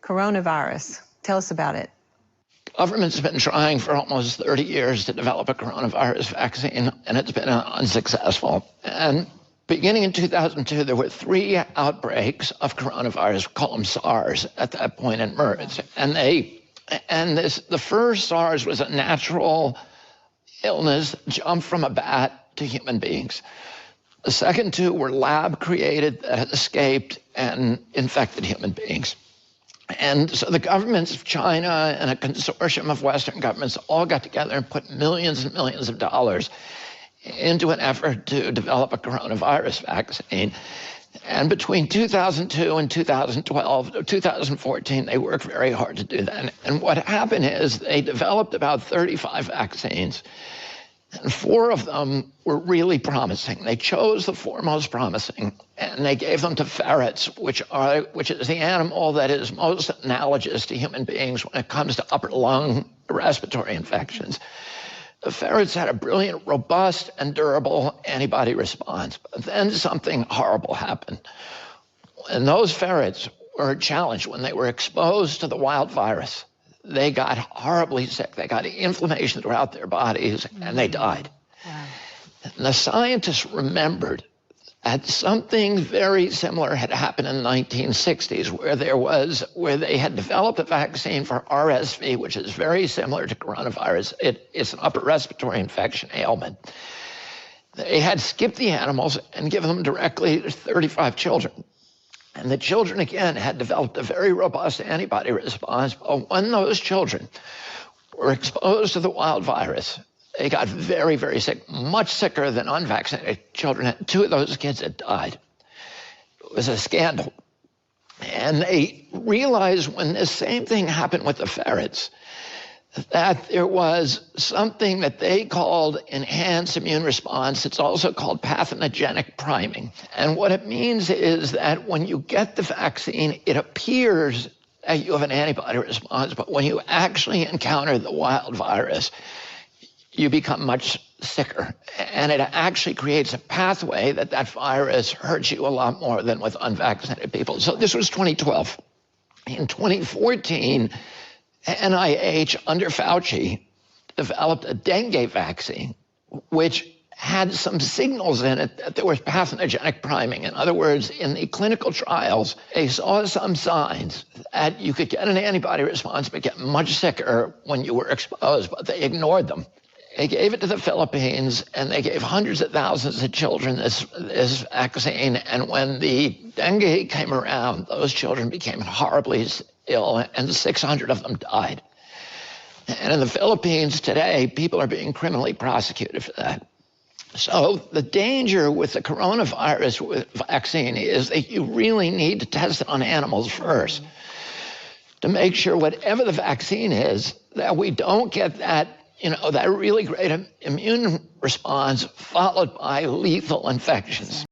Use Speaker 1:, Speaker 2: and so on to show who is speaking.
Speaker 1: Coronavirus. Tell us about it.
Speaker 2: Government's been trying for almost 30 years to develop a coronavirus vaccine, and it's been unsuccessful. And beginning in 2002, there were 3 outbreaks of coronavirus, we call them SARS at that point in MERS. And the first SARS was a natural illness, jumped from a bat to human beings. The second 2 were lab created that had escaped and infected human beings. And so the governments of China and a consortium of Western governments all got together and put millions and millions of dollars into an effort to develop a coronavirus vaccine. And between 2002 and 2014, they worked very hard to do that. And what happened is they developed about 35 vaccines. And 4 of them were really promising. They chose the 4 most promising, and they gave them to ferrets, which is the animal that is most analogous to human beings when it comes to upper lung respiratory infections. The ferrets had a brilliant, robust, and durable antibody response. But then something horrible happened. And those ferrets were challenged when they were exposed to the wild virus. They got horribly sick. They got inflammation throughout their bodies, and they died. Wow. And the scientists remembered that something very similar had happened in the 1960s, where they had developed a vaccine for RSV, which is very similar to coronavirus. It's an upper respiratory infection ailment. They had skipped the animals and given them directly to 35 children. And the children, again, had developed a very robust antibody response. But when those children were exposed to the wild virus, they got very, very sick, much sicker than unvaccinated children. 2 of those kids had died. It was a scandal. And they realized when this same thing happened with the ferrets, that there was something that they called enhanced immune response. It's also called pathogenic priming. And what it means is that when you get the vaccine, it appears that you have an antibody response, but when you actually encounter the wild virus, you become much sicker. And it actually creates a pathway that virus hurts you a lot more than with unvaccinated people. So this was 2012. In 2014, NIH, under Fauci, developed a dengue vaccine, which had some signals in it that there was pathogenic priming. In other words, in the clinical trials, they saw some signs that you could get an antibody response but get much sicker when you were exposed, but they ignored them. They gave it to the Philippines, and they gave hundreds of thousands of children this vaccine. And when the dengue came around, those children became horribly ill, and 600 of them died. And in the Philippines today, people are being criminally prosecuted for that. So the danger with the coronavirus vaccine is that you really need to test it on animals first to make sure whatever the vaccine is, that we don't get that really great immune response followed by lethal infections.